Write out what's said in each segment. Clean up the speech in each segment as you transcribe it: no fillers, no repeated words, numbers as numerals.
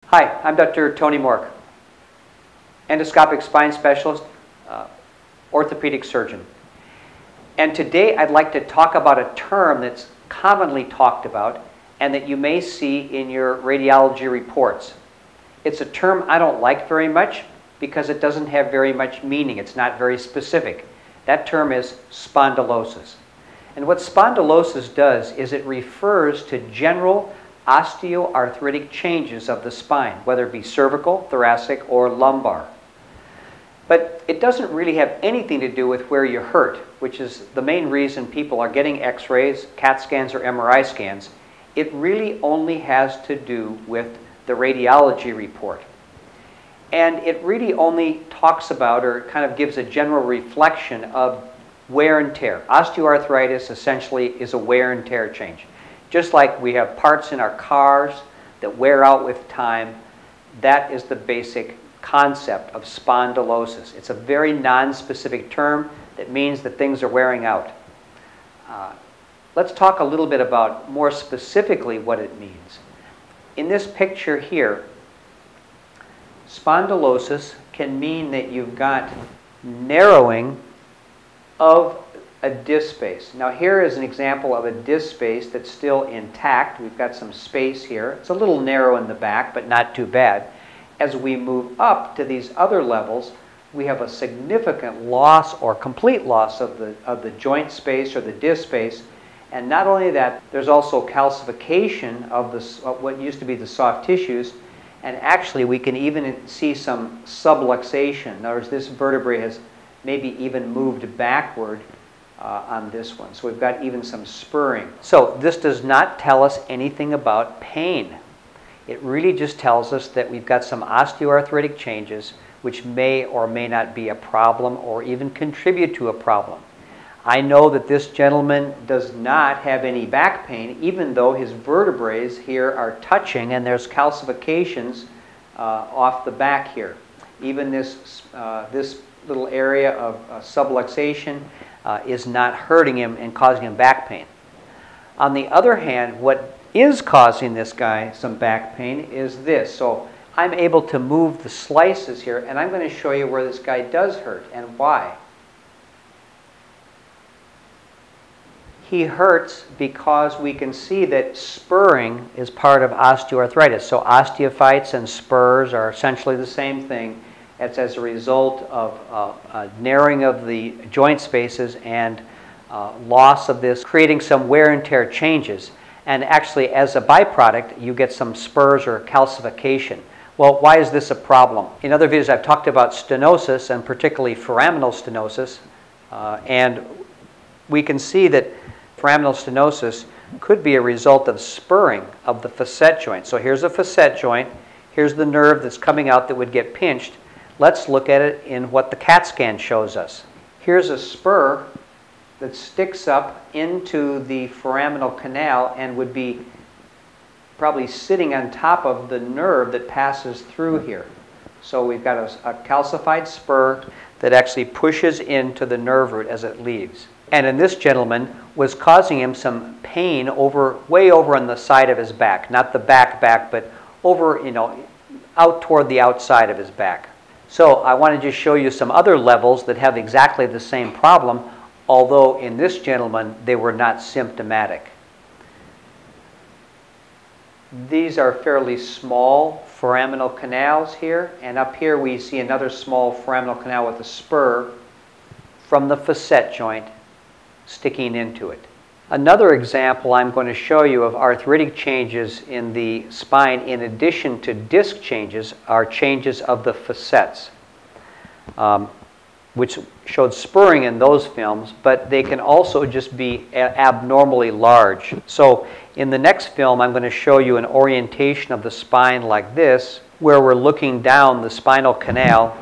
Hi, I'm Dr. Tony Mork, endoscopic spine specialist, orthopedic surgeon. And today I'd like to talk about a term that's commonly talked about and that you may see in your radiology reports. It's a term I don't like very much because it doesn't have very much meaning. It's not very specific. That term is spondylosis. And what spondylosis does is it refers to general osteoarthritic changes of the spine, whether it be cervical, thoracic, or lumbar. But it doesn't really have anything to do with where you hurt, which is the main reason people are getting x-rays, CAT scans, or MRI scans. It really only has to do with the radiology report. And it really only talks about or kind of gives a general reflection of wear and tear. Osteoarthritis essentially is a wear and tear change. Just like we have parts in our cars that wear out with time, that is the basic concept of spondylosis. It's a very non-specific term that means that things are wearing out. Let's talk a little bit about more specifically what it means. In this picture here, spondylosis can mean that you've got narrowing of a disc space. Now here is an example of a disc space that's still intact. We've got some space here. It's a little narrow in the back, but not too bad. As we move up to these other levels, we have a significant loss or complete loss of the joint space or the disc space. And not only that, there's also calcification of what used to be the soft tissues. And actually, we can even see some subluxation. In other words, this vertebrae has maybe even moved backward on this one. So we've got even some spurring. So this does not tell us anything about pain. It really just tells us that we've got some osteoarthritic changes which may or may not be a problem or even contribute to a problem. I know that this gentleman does not have any back pain, even though his vertebrae here are touching and there's calcifications off the back here. Even this little area of subluxation is not hurting him and causing him back pain. On the other hand, what is causing this guy some back pain is this. So I'm able to move the slices here, and I'm going to show you where this guy does hurt and why. He hurts because we can see that spurring is part of osteoarthritis. So osteophytes and spurs are essentially the same thing. It's as a result of narrowing of the joint spaces and loss of this, creating some wear and tear changes. And actually, as a byproduct, you get some spurs or calcification. Well, why is this a problem? In other videos, I've talked about stenosis, and particularly foraminal stenosis. And we can see that foraminal stenosis could be a result of spurring of the facet joint. So here's a facet joint. Here's the nerve that's coming out that would get pinched. Let's look at it in what the CAT scan shows us. Here's a spur that sticks up into the foraminal canal and would be probably sitting on top of the nerve that passes through here. So we've got a calcified spur that actually pushes into the nerve root as it leaves. And in this gentleman was causing him some pain way over on the side of his back. Not the back, but over, out toward the outside of his back. So I want to just show you some other levels that have exactly the same problem, although in this gentleman they were not symptomatic. These are fairly small foraminal canals here, and up here we see another small foraminal canal with a spur from the facet joint sticking into it. Another example I'm going to show you of arthritic changes in the spine, in addition to disc changes, are changes of the facets, which showed spurring in those films, but they can also just be abnormally large. So in the next film, I'm going to show you an orientation of the spine like this, where we're looking down the spinal canal.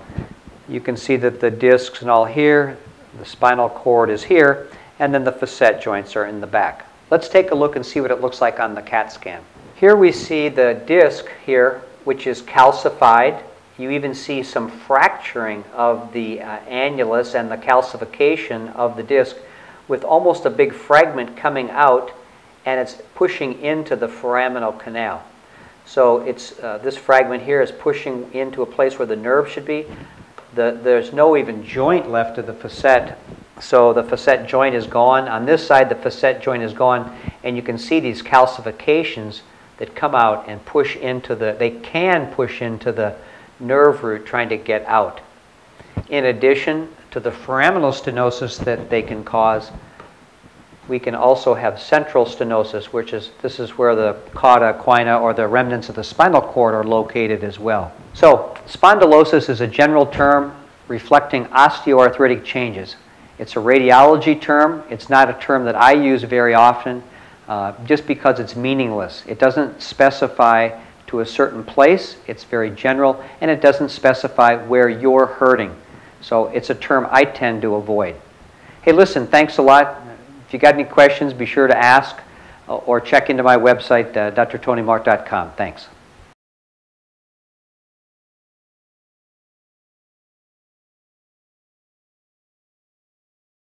You can see that the discs and all here, the spinal cord is here, and then the facet joints are in the back. Let's take a look and see what it looks like on the CAT scan. Here we see the disc here, which is calcified. You even see some fracturing of the annulus and the calcification of the disc with almost a big fragment coming out, and it's pushing into the foraminal canal. So it's this fragment here is pushing into a place where the nerve should be. There's no even joint left of the facet, so the facet joint is gone. On this side, the facet joint is gone, and you can see these calcifications that come out and push into they can push into the nerve root trying to get out. In addition to the foraminal stenosis that they can cause, we can also have central stenosis, this is where the cauda equina or the remnants of the spinal cord are located as well. So spondylosis is a general term reflecting osteoarthritic changes. It's a radiology term. It's not a term that I use very often just because it's meaningless. It doesn't specify to a certain place. It's very general, and it doesn't specify where you're hurting. So it's a term I tend to avoid. Hey, listen, thanks a lot. If you got any questions, be sure to ask or check into my website, drtonymork.com. Thanks.